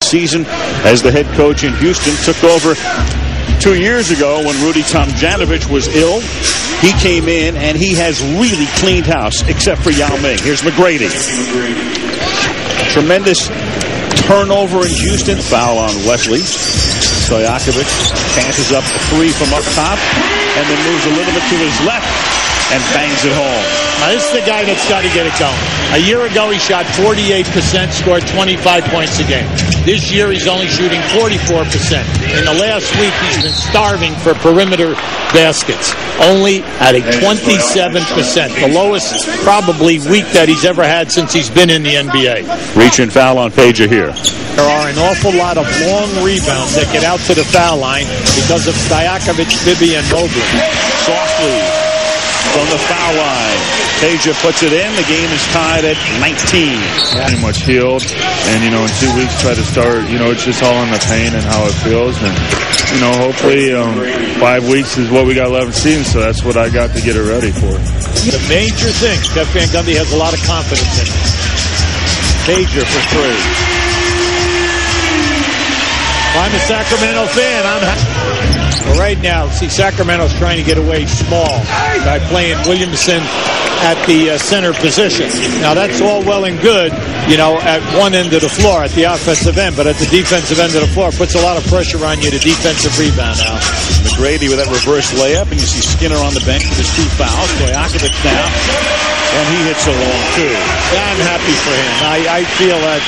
season as the head coach in Houston. Took over 2 years ago when Rudy Tomjanovich was ill. He came in and he has really cleaned house, except for Yao Ming. Here's McGrady. Tremendous turnover in Houston. Foul on Wesley. Stojakovic passes up a three from up top and then moves a little bit to his left and bangs it home. Now, this is the guy that's got to get it going. A year ago, he shot 48%, scored 25 points a game. This year, he's only shooting 44%. In the last week, he's been starving for perimeter baskets, only at a 27%, the lowest probably week that he's ever had since he's been in the NBA. Reach and foul on Peja here. There are an awful lot of long rebounds that get out to the foul line because of Stojakovic, Bibby, and Mobley. Softly from the foul line. Peja puts it in. The game is tied at 19. Pretty much healed. And, in 2 weeks, try to start, it's just all in the pain and how it feels. And, hopefully 5 weeks is what we got left in season. So that's what I got to get it ready for. The major thing, Jeff Van Gundy has a lot of confidence in it. Peja for three. If I'm a Sacramento fan, I'm happy. Well, right now, see, Sacramento's trying to get away small by playing Williamson at the center position. Now, that's all well and good, at one end of the floor, at the offensive end, but at the defensive end of the floor, puts a lot of pressure on you to defensive rebound now. McGrady with that reverse layup, and you see Skinner on the bench with his 2 fouls. Stojakovic now, and he hits a long 2. Yeah, I'm happy for him. I feel that,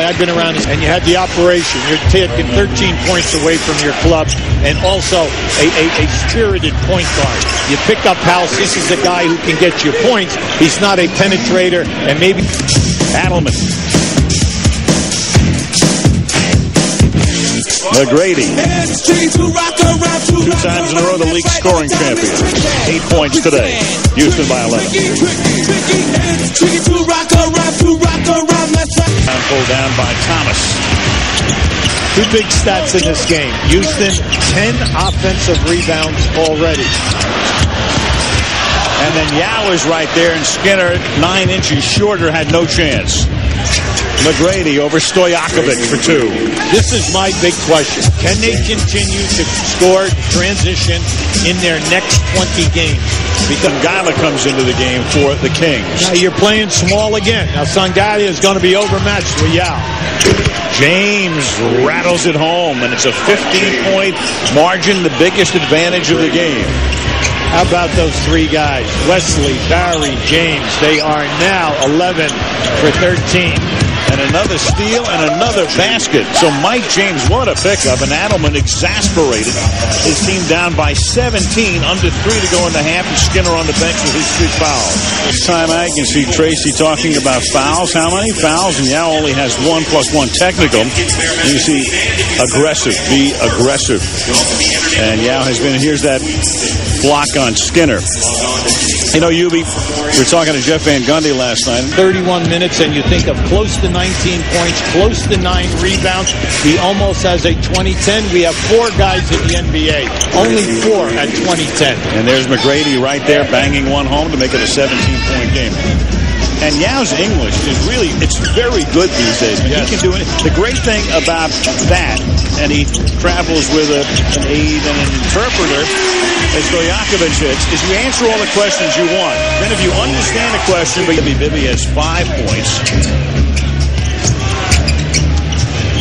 I've been around this, and you had the operation. You're taking 13 points away from your club, and also a spirited point guard. You pick up House. This is a guy who can get you points. He's not a penetrator, and maybe Adelman. McGrady. 2 times in a row the league scoring champion. 8 points today. Houston by 11. Pulled down by Thomas. 2 big stats in this game. Houston, 10 offensive rebounds already. And then Yao is right there, and Skinner, 9 inches shorter, had no chance. McGrady over Stojakovic for 2. This is my big question. Can they continue to score transition in their next 20 games? Because Sangala comes into the game for the Kings. Now you're playing small again. Now Sangala is going to be overmatched with Yao. James rattles it home, and it's a 15-point margin, the biggest advantage of the game. How about those 3 guys? Wesley, Barry, James. They are now 11 for 13. And another steal and another basket. So Mike James, what a pickup. And Adelman exasperated his team down by 17, under 3 to go in the half, and Skinner on the bench with his 3 fouls. This time I can see Tracy talking about fouls. How many fouls? And Yao only has 1 + 1 technical. And you see aggressive, be aggressive. And Yao has been, here's that block on Skinner. Yubi, we were talking to Jeff Van Gundy last night. 31 minutes, and you think of close to 19 points, close to 9 rebounds. He almost has a 2010. We have 4 guys in the NBA, only 4 at 2010. And there's McGrady right there banging one home to make it a 17-point game. And Yao's English is really, it's very good these days. Yes. He can do it. The great thing about that, and he travels with an aide and an interpreter, as Stojakovic is you answer all the questions you want. Then if you understand a question, Bibby has 5 points.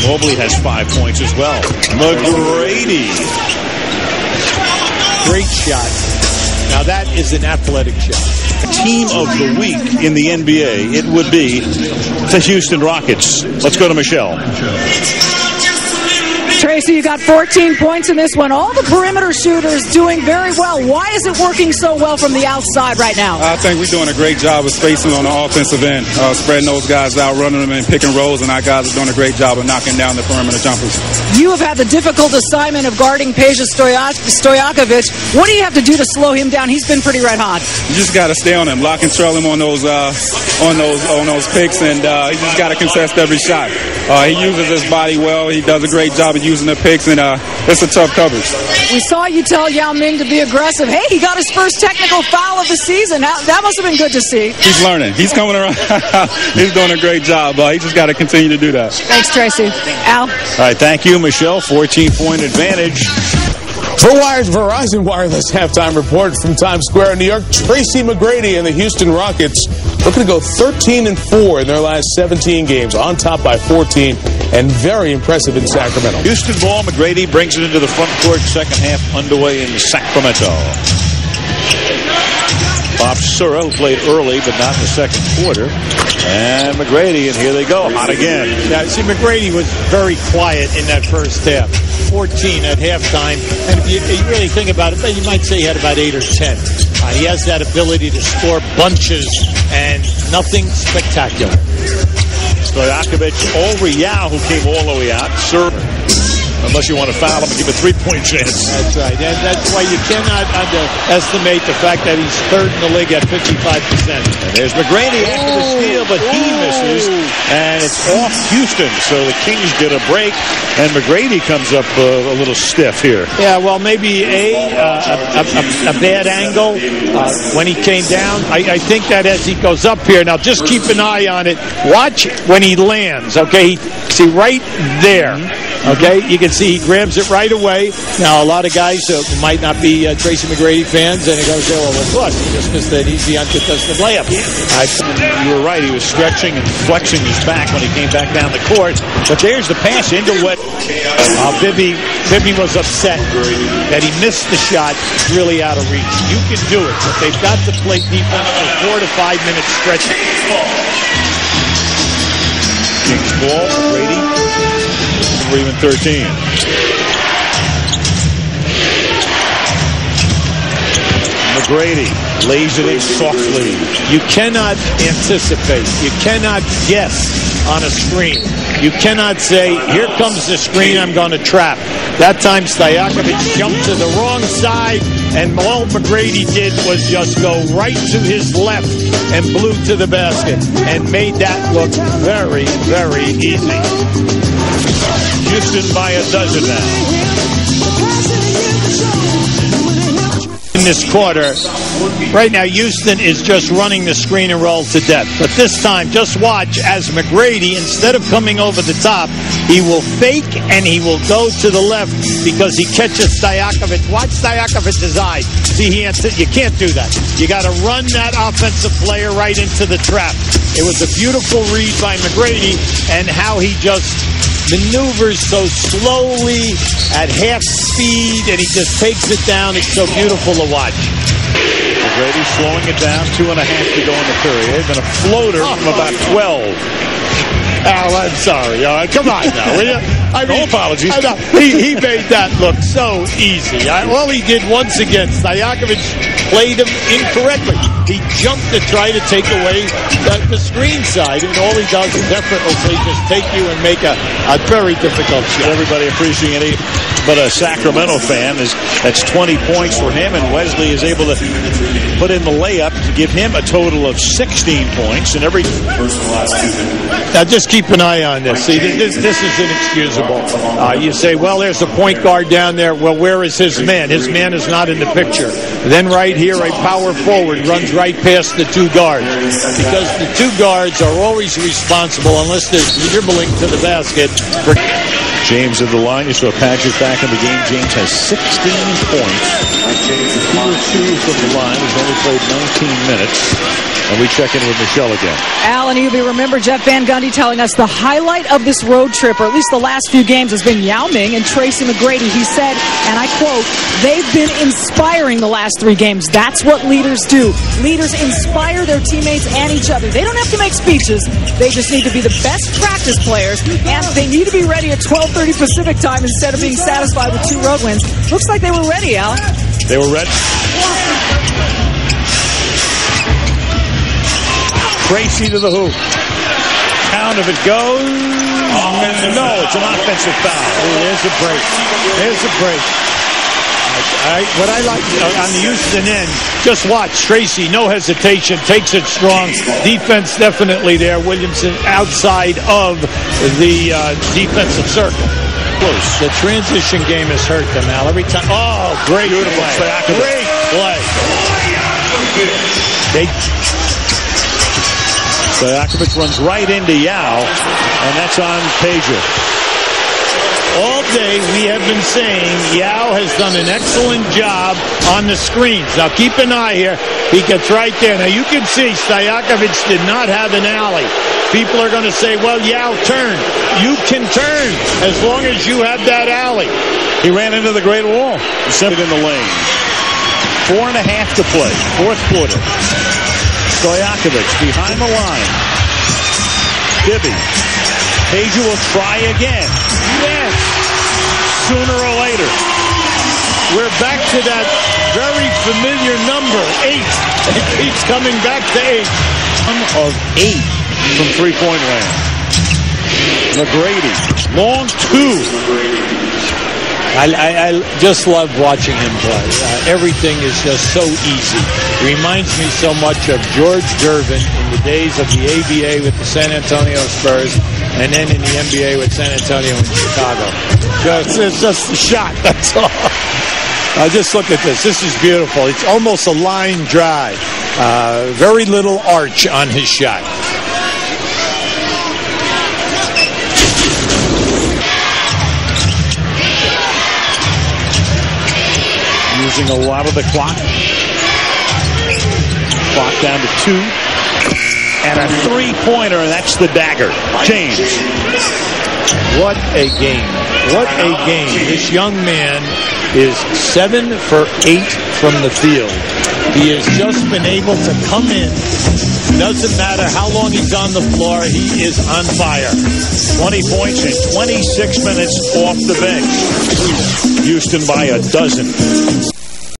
Mobley has 5 points as well. McGrady. Great shot. Now that is an athletic shot. Team of the week in the NBA, it would be the Houston Rockets. Let's go to Michelle. Tracy, you got 14 points in this one. All the perimeter shooters doing very well. Why is it working so well from the outside right now? I think we're doing a great job of spacing on the offensive end, spreading those guys out, running them in pick and rolls, and our guys are doing a great job of knocking down the perimeter jumpers. You have had the difficult assignment of guarding Peja Stojakovic. What do you have to do to slow him down? He's been pretty red hot. You just got to stay on him, lock and trail him on those picks, and he just got to contest every shot. He uses his body well. He does a great job of using losing the picks, and it's a tough coverage. We saw you tell Yao Ming to be aggressive. Hey, he got his first technical foul of the season. That must have been good to see. He's learning. He's coming around. He's doing a great job. He just got to continue to do that. Thanks, Tracy. Al? All right, thank you, Michelle. 14-point advantage. For Wired's Verizon Wireless halftime report from Times Square in New York, Tracy McGrady and the Houston Rockets looking to go 13-4 in their last 17 games, on top by 14, and very impressive in Sacramento. Houston ball, McGrady brings it into the front court. Second half underway in Sacramento. Bob Sura, who played early but not in the second quarter. And McGrady, and here they go, hot again. Yeah, see, McGrady was very quiet in that first half. 14 at halftime. And if you really think about it, you might say he had about 8 or 10. He has that ability to score bunches and nothing spectacular. Stojakovic over Yao, who came all the way out. Sura, unless you want to foul him and give a three-point chance. That's right. And that's why you cannot underestimate the fact that he's third in the league at 55%. And there's McGrady after the steal, but he misses. And it's off Houston, so the Kings get a break. And McGrady comes up a little stiff here. Yeah, well, maybe a bad angle when he came down. I think that as he goes up here, now just keep an eye on it. Watch when he lands, okay? See right there, okay? You can see he grabs it right away. Now, a lot of guys who might not be Tracy McGrady fans, and he goes, well, of course, he just missed that easy uncontested layup. You were right. He was stretching and flexing his back when he came back down the court. But there's the pass into what Bibby was upset that he missed the shot. Really out of reach. You can do it, but they've got to play defense for 4 to 5 minutes stretching. Kings ball, McGrady, or even 13. McGrady lays it in softly. You cannot anticipate. You cannot guess on a screen. You cannot say, here comes the screen, I'm going to trap. That time Stojakovic jumped to the wrong side, and all McGrady did was just go right to his left and blew to the basket and made that look very, very easy. Houston by a dozen now. In this quarter, right now Houston is just running the screen and roll to death. But this time, just watch as McGrady, instead of coming over the top, he will fake and he will go to the left because he catches Stojakovic. Watch Stojakovic's eye. See, you can't do that. You got to run that offensive player right into the trap. It was a beautiful read by McGrady, and how he just maneuvers so slowly at half speed, and he just takes it down. It's so beautiful to watch. McGrady slowing it down, 2.5 to go in the period. Then a floater from about 12. Al, I'm sorry. Come on now, will you? No apologies. He made that look so easy. All he did once again, Stojakovic played him incorrectly. He jumped to try to take away the screen side, and all he does is effortlessly just take you and make a very difficult shot. Everybody appreciating it, but a Sacramento fan, that's 20 points for him, and Wesley is able to put in the layup to give him a total of 16 points. And Now just keep an eye on this. See, this is inexcusable. You say, well, there's a point guard down there. Well, where is his man? His man is not in the picture. Then right here, a power forward runs right past the two guards, because the two guards are always responsible unless there's dribbling to the basket. James at the line. You saw Patrick back in the game. James has 16 points. He was 2 from the line. He's only played 19 minutes. And we check in with Michelle again. Al and Ubi, remember Jeff Van Gundy telling us the highlight of this road trip, or at least the last few games, has been Yao Ming and Tracy McGrady. He said, and I quote, they've been inspiring the last 3 games. That's what leaders do. Leaders inspire their teammates and each other. They don't have to make speeches. They just need to be the best practice players, and they need to be ready at 12:30 Pacific time instead of being satisfied with 2 road wins. Looks like they were ready, Al. They were ready. Tracy to the hoop. Count if it goes. No, it's an offensive foul. There's a break. There's a break. What I like on the Houston end, just watch Tracy, no hesitation, takes it strong. Defense definitely there. Williamson outside of the defensive circle. close. The transition game has hurt them, Al. Every time. Oh, great Beautiful play. Great play. Stojakovic runs right into Yao, and that's on Peja. All day we have been saying Yao has done an excellent job on the screens. Now keep an eye here. He gets right there. Now you can see Stojakovic did not have an alley. People are going to say, well, Yao turned. You can turn as long as you have that alley. He ran into the Great Wall. Set it in the lane. 4.5 to play. Fourth quarter. Stojakovic behind the line. Bibby. Peja will try again. Yes. Sooner or later. We're back to that very familiar number, 8. It keeps coming back to 8. 1 of 8 from three-point land. McGrady. Long 2. I just love watching him play. Everything is just so easy. Reminds me so much of George Gervin in the days of the ABA with the San Antonio Spurs, and then in the NBA with San Antonio and Chicago. It's just a shot, that's all. Just look at this. This is beautiful. It's almost a line drive. Very little arch on his shot. Using a lot of the clock. Clock down to 2. And a three-pointer, and that's the dagger. James. What a game. What a game. This young man is 7 for 8 from the field. He has just been able to come in. Doesn't matter how long he's on the floor, he is on fire. 20 points in 26 minutes off the bench. Houston by a dozen.